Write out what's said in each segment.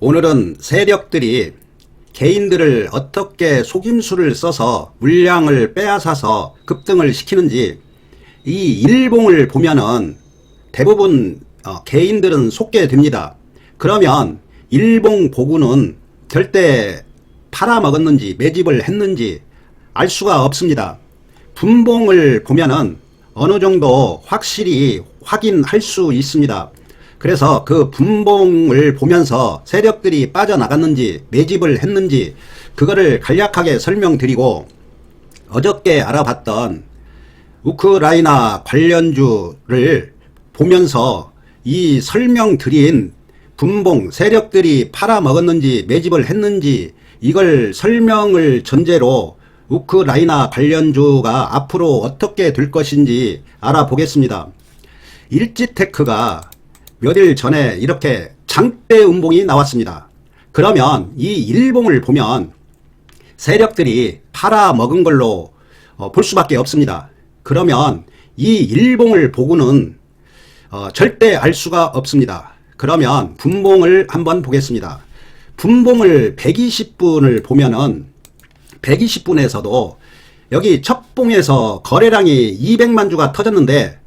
오늘은 세력들이 개인들을 어떻게 속임수를 써서 물량을 빼앗아서 급등을 시키는지, 이 일봉을 보면은 대부분 개인들은 속게 됩니다. 그러면 일봉 보고는 절대 팔아먹었는지 매집을 했는지 알 수가 없습니다. 분봉을 보면은 어느 정도 확실히 확인할 수 있습니다. 그래서 그 분봉을 보면서 세력들이 빠져나갔는지 매집을 했는지 그거를 간략하게 설명드리고, 어저께 알아봤던 우크라이나 관련주를 보면서 이 설명드린 분봉, 세력들이 팔아먹었는지 매집을 했는지 이걸 설명을 전제로 우크라이나 관련주가 앞으로 어떻게 될 것인지 알아보겠습니다. 일지테크가 며칠 전에 이렇게 장대 음봉이 나왔습니다. 그러면 이 일봉을 보면 세력들이 팔아먹은 걸로 볼 수밖에 없습니다. 그러면 이 일봉을 보고는 절대 알 수가 없습니다. 그러면 분봉을 한번 보겠습니다. 분봉을 120분을 보면은 120분에서도 여기 첫 봉에서 거래량이 200만 주가 터졌는데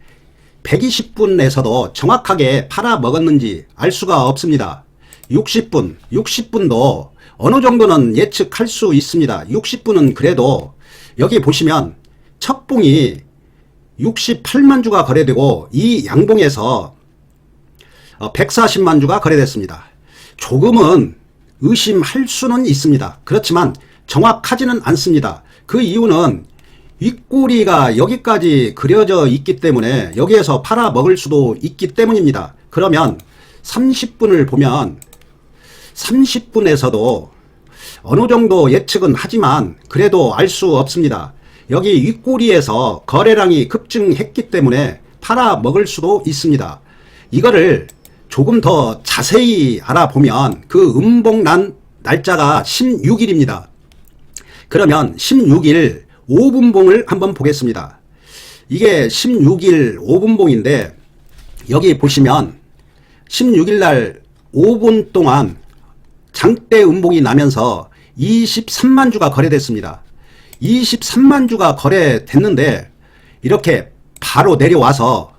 120분에서도 정확하게 팔아먹었는지 알 수가 없습니다. 60분도 어느 정도는 예측할 수 있습니다. 60분은 그래도 여기 보시면 첫 봉이 68만 주가 거래되고 이 양봉에서 140만 주가 거래됐습니다. 조금은 의심할 수는 있습니다. 그렇지만 정확하지는 않습니다. 그 이유는 윗꼬리가 여기까지 그려져 있기 때문에 여기에서 팔아먹을 수도 있기 때문입니다. 그러면 30분을 보면 30분에서도 어느 정도 예측은 하지만 그래도 알 수 없습니다. 여기 윗꼬리에서 거래량이 급증했기 때문에 팔아먹을 수도 있습니다. 이거를 조금 더 자세히 알아보면 그 음봉난 날짜가 16일입니다. 그러면 16일 5분봉을 한번 보겠습니다. 이게 16일 5분봉인데 여기 보시면 16일 날 5분 동안 장대 음봉이 나면서 23만 주가 거래됐습니다. 23만 주가 거래됐는데 이렇게 바로 내려와서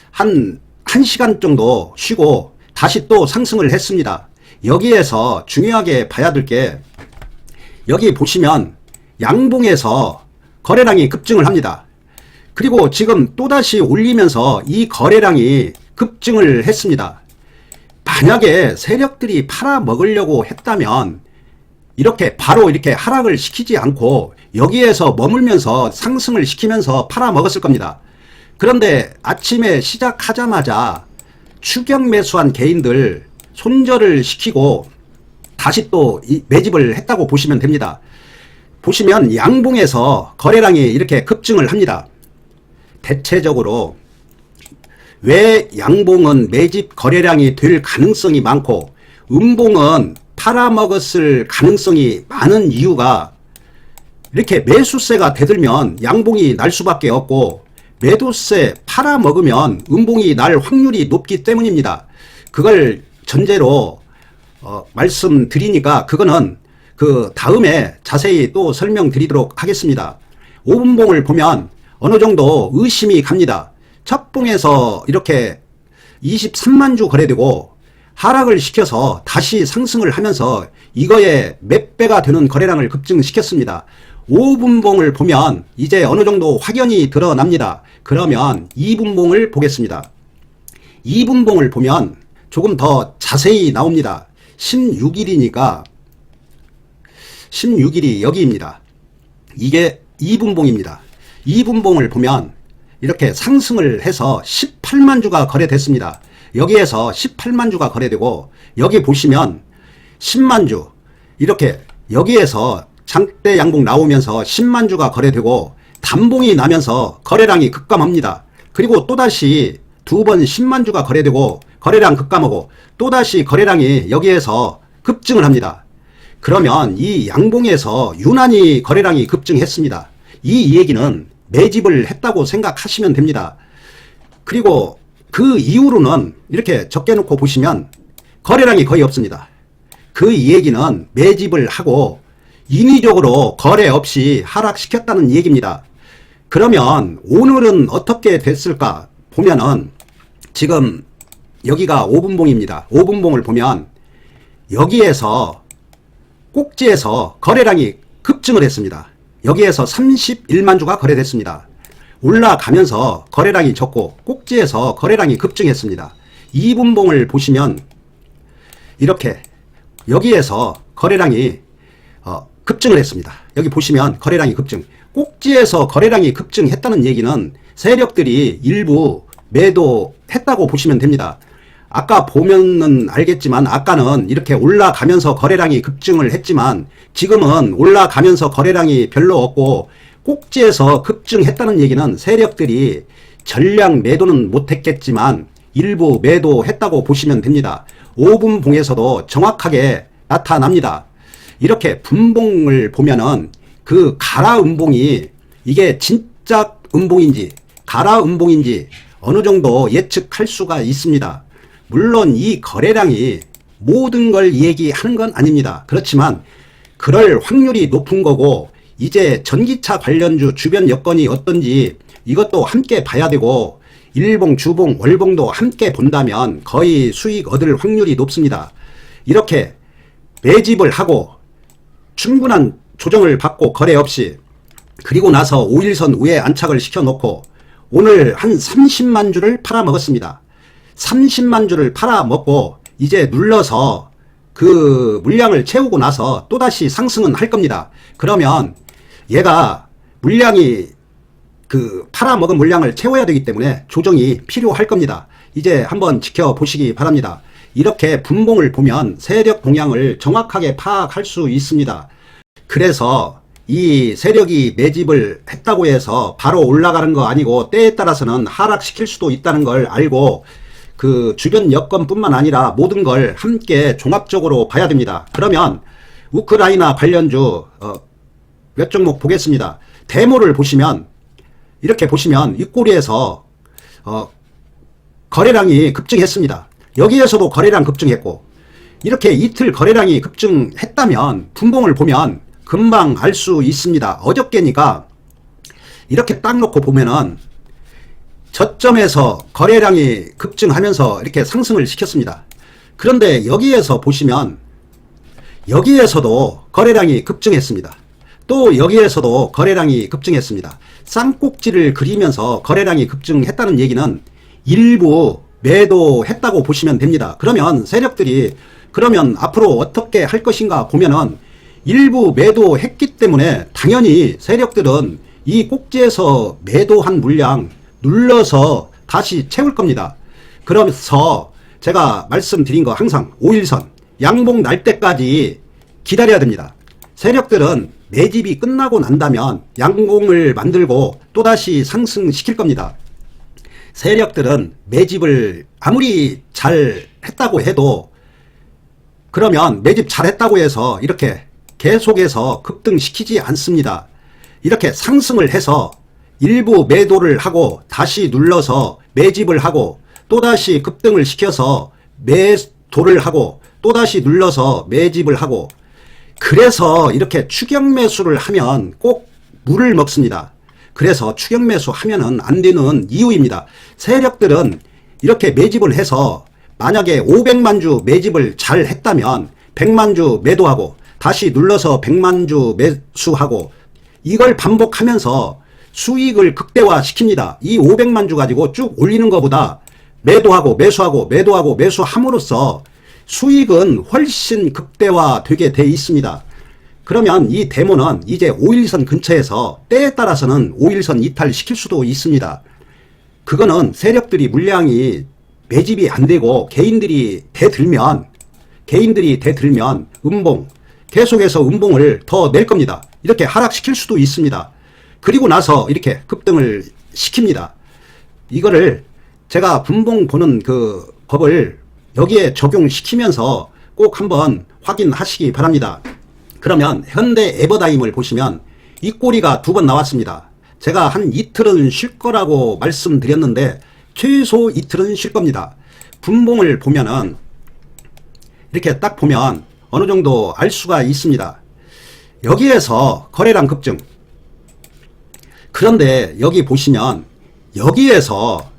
한 1시간 정도 쉬고 다시 또 상승을 했습니다. 여기에서 중요하게 봐야 될 게, 여기 보시면 양봉에서 거래량이 급증을 합니다. 그리고 지금 또다시 올리면서 이 거래량이 급증을 했습니다. 만약에 세력들이 팔아먹으려고 했다면 이렇게 바로 이렇게 하락을 시키지 않고 여기에서 머물면서 상승을 시키면서 팔아먹었을 겁니다. 그런데 아침에 시작하자마자 추격 매수한 개인들 손절을 시키고 다시 또 매집을 했다고 보시면 됩니다. 보시면 양봉에서 거래량이 이렇게 급증을 합니다. 대체적으로 왜 양봉은 매집 거래량이 될 가능성이 많고 음봉은 팔아먹었을 가능성이 많은 이유가, 이렇게 매수세가 대들면 양봉이 날 수밖에 없고 매도세 팔아먹으면 음봉이 날 확률이 높기 때문입니다. 그걸 전제로 말씀드리니까 그거는 그 다음에 자세히 또 설명드리도록 하겠습니다. 5분봉을 보면 어느 정도 의심이 갑니다. 첫 봉에서 이렇게 23만 주 거래되고 하락을 시켜서 다시 상승을 하면서 이거에 몇 배가 되는 거래량을 급증시켰습니다. 5분봉을 보면 이제 어느 정도 확연히 드러납니다. 그러면 2분봉을 보겠습니다. 2분봉을 보면 조금 더 자세히 나옵니다. 16일이니까 16일이 여기입니다. 이게 2분봉입니다. 2분봉을 보면 이렇게 상승을 해서 18만 주가 거래됐습니다. 여기에서 18만 주가 거래되고 여기 보시면 10만 주, 이렇게 여기에서 장대 양봉 나오면서 10만 주가 거래되고 단봉이 나면서 거래량이 급감합니다. 그리고 또다시 두 번 10만 주가 거래되고 거래량 급감하고 또다시 거래량이 여기에서 급증을 합니다. 그러면 이 양봉에서 유난히 거래량이 급증했습니다. 이 얘기는 매집을 했다고 생각하시면 됩니다. 그리고 그 이후로는 이렇게 적게 놓고 보시면 거래량이 거의 없습니다. 그 얘기는 매집을 하고 인위적으로 거래 없이 하락시켰다는 얘기입니다. 그러면 오늘은 어떻게 됐을까 보면은 지금 여기가 5분봉입니다. 5분봉을 보면 여기에서 꼭지에서 거래량이 급증을 했습니다. 여기에서 31만 주가 거래됐습니다. 올라가면서 거래량이 적고 꼭지에서 거래량이 급증했습니다. 2분봉을 보시면 이렇게 여기에서 거래량이 급증을 했습니다. 여기 보시면 거래량이 급증. 꼭지에서 거래량이 급증했다는 얘기는 세력들이 일부 매도했다고 보시면 됩니다. 아까 보면은 알겠지만 아까는 이렇게 올라가면서 거래량이 급증을 했지만 지금은 올라가면서 거래량이 별로 없고 꼭지에서 급증했다는 얘기는 세력들이 전량 매도는 못했겠지만 일부 매도했다고 보시면 됩니다. 5분 봉에서도 정확하게 나타납니다. 이렇게 분봉을 보면은 그 가라 음봉이 이게 진짜 음봉인지 가라 음봉인지 어느 정도 예측할 수가 있습니다. 물론 이 거래량이 모든 걸 얘기하는 건 아닙니다. 그렇지만 그럴 확률이 높은 거고 이제 전기차 관련주 주변 여건이 어떤지 이것도 함께 봐야 되고 일봉, 주봉, 월봉도 함께 본다면 거의 수익 얻을 확률이 높습니다. 이렇게 매집을 하고 충분한 조정을 받고 거래 없이 그리고 나서 5일선 위에 안착을 시켜놓고 오늘 한 30만 주를 팔아먹었습니다. 30만 주를 팔아먹고 이제 눌러서 그 물량을 채우고 나서 또다시 상승은 할 겁니다. 그러면 얘가 물량이 그 팔아먹은 물량을 채워야 되기 때문에 조정이 필요할 겁니다. 이제 한번 지켜보시기 바랍니다. 이렇게 분봉을 보면 세력 동향을 정확하게 파악할 수 있습니다. 그래서 이 세력이 매집을 했다고 해서 바로 올라가는 거 아니고 때에 따라서는 하락시킬 수도 있다는 걸 알고 그 주변 여건뿐만 아니라 모든 걸 함께 종합적으로 봐야 됩니다. 그러면 우크라이나 관련주 몇 종목 보겠습니다. 데모를 보시면 이렇게 보시면 윗꼬리에서 거래량이 급증했습니다. 여기에서도 거래량 급증했고 이렇게 이틀 거래량이 급증했다면 분봉을 보면 금방 알 수 있습니다. 어저께니까 이렇게 딱 놓고 보면은 저점에서 거래량이 급증하면서 이렇게 상승을 시켰습니다. 그런데 여기에서 보시면 여기에서도 거래량이 급증했습니다. 또 여기에서도 거래량이 급증했습니다. 쌍꼭지를 그리면서 거래량이 급증했다는 얘기는 일부 매도했다고 보시면 됩니다. 그러면 세력들이 그러면 앞으로 어떻게 할 것인가 보면은 일부 매도했기 때문에 당연히 세력들은 이 꼭지에서 매도한 물량 눌러서 다시 채울 겁니다. 그러면서 제가 말씀드린 거 항상 5일선 양봉 날 때까지 기다려야 됩니다. 세력들은 매집이 끝나고 난다면 양봉을 만들고 또다시 상승시킬 겁니다. 세력들은 매집을 아무리 잘 했다고 해도 그러면 매집 잘 했다고 해서 이렇게 계속해서 급등시키지 않습니다. 이렇게 상승을 해서 일부 매도를 하고 다시 눌러서 매집을 하고 또다시 급등을 시켜서 매도를 하고 또다시 눌러서 매집을 하고 그래서 이렇게 추격 매수를 하면 꼭 물을 먹습니다. 그래서 추격 매수 하면은 안 되는 이유입니다. 세력들은 이렇게 매집을 해서 만약에 500만 주 매집을 잘 했다면 100만 주 매도하고 다시 눌러서 100만 주 매수하고 이걸 반복하면서 수익을 극대화시킵니다. 이 500만 주 가지고 쭉 올리는 것보다 매도하고 매수하고 매도하고 매수함으로써 수익은 훨씬 극대화되게 돼 있습니다. 그러면 이 데모는 이제 5일선 근처에서 때에 따라서는 5일선 이탈시킬 수도 있습니다. 그거는 세력들이 물량이 매집이 안 되고 개인들이 대들면 음봉 계속해서 음봉을 더 낼 겁니다. 이렇게 하락시킬 수도 있습니다. 그리고 나서 이렇게 급등을 시킵니다. 이거를 제가 분봉 보는 그 법을 여기에 적용시키면서 꼭 한번 확인하시기 바랍니다. 그러면 현대 에버다임을 보시면 이 꼬리가 2번 나왔습니다. 제가 한 이틀은 쉴 거라고 말씀드렸는데 최소 이틀은 쉴 겁니다. 분봉을 보면은 이렇게 딱 보면 어느 정도 알 수가 있습니다. 여기에서 거래량 급증. 그런데 여기 보시면 여기에서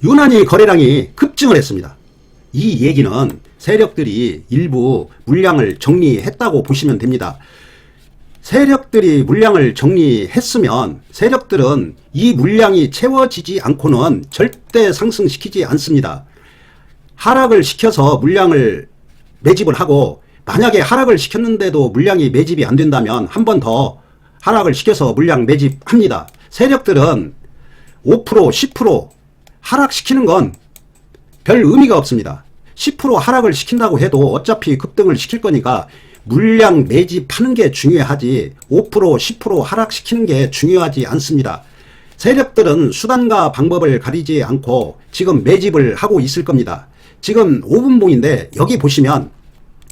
유난히 거래량이 급증을 했습니다. 이 얘기는 세력들이 일부 물량을 정리했다고 보시면 됩니다. 세력들이 물량을 정리했으면 세력들은 이 물량이 채워지지 않고는 절대 상승시키지 않습니다. 하락을 시켜서 물량을 매집을 하고, 만약에 하락을 시켰는데도 물량이 매집이 안 된다면 한 번 더 하락을 시켜서 물량 매집합니다. 세력들은 5%, 10% 하락시키는 건 별 의미가 없습니다. 10% 하락을 시킨다고 해도 어차피 급등을 시킬 거니까 물량 매집하는 게 중요하지 5%, 10% 하락시키는 게 중요하지 않습니다. 세력들은 수단과 방법을 가리지 않고 지금 매집을 하고 있을 겁니다. 지금 5분봉인데 여기 보시면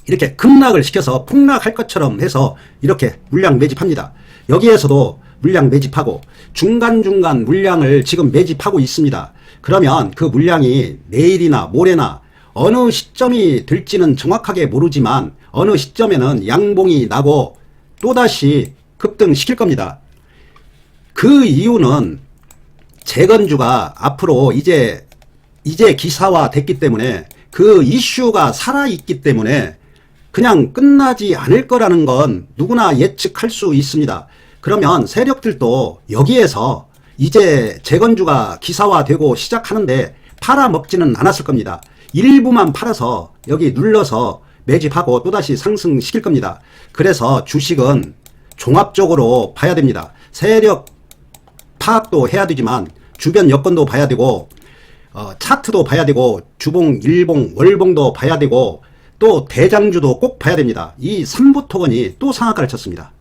이렇게 급락을 시켜서 폭락할 것처럼 해서 이렇게 물량 매집합니다. 여기에서도 물량 매집하고 중간중간 물량을 지금 매집하고 있습니다. 그러면 그 물량이 내일이나 모레나 어느 시점이 될지는 정확하게 모르지만 어느 시점에는 양봉이 나고 또다시 급등시킬 겁니다. 그 이유는 재건주가 앞으로 이제 기사화 됐기 때문에 그 이슈가 살아있기 때문에 그냥 끝나지 않을 거라는 건 누구나 예측할 수 있습니다. 그러면 세력들도 여기에서 이제 재건주가 기사화되고 시작하는데 팔아먹지는 않았을 겁니다. 일부만 팔아서 여기 눌러서 매집하고 또다시 상승시킬 겁니다. 그래서 주식은 종합적으로 봐야 됩니다. 세력 파악도 해야 되지만 주변 여건도 봐야 되고 차트도 봐야 되고 주봉, 일봉, 월봉도 봐야 되고 또 대장주도 꼭 봐야 됩니다. 이 3부 토건이 또 상한가를 쳤습니다.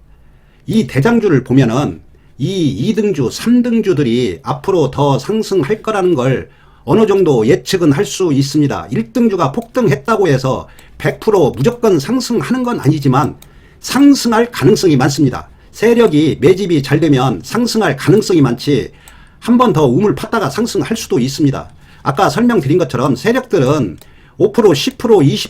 이 대장주를 보면은 이 2등주, 3등주들이 앞으로 더 상승할 거라는 걸 어느 정도 예측은 할 수 있습니다. 1등주가 폭등했다고 해서 100% 무조건 상승하는 건 아니지만 상승할 가능성이 많습니다. 세력이 매집이 잘 되면 상승할 가능성이 많지 한 번 더 우물 팠다가 상승할 수도 있습니다. 아까 설명드린 것처럼 세력들은 5%, 10%,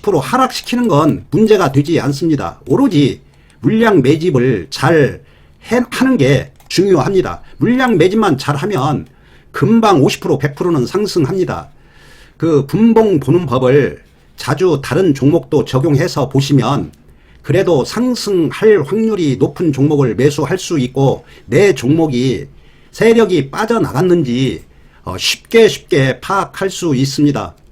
20% 하락시키는 건 문제가 되지 않습니다. 오로지 물량 매집을 잘 하는 게 중요합니다. 물량 매집만 잘하면 금방 50%, 100%는 상승합니다. 그 분봉 보는 법을 자주 다른 종목도 적용해서 보시면 그래도 상승할 확률이 높은 종목을 매수할 수 있고 내 종목이 세력이 빠져나갔는지 쉽게 파악할 수 있습니다.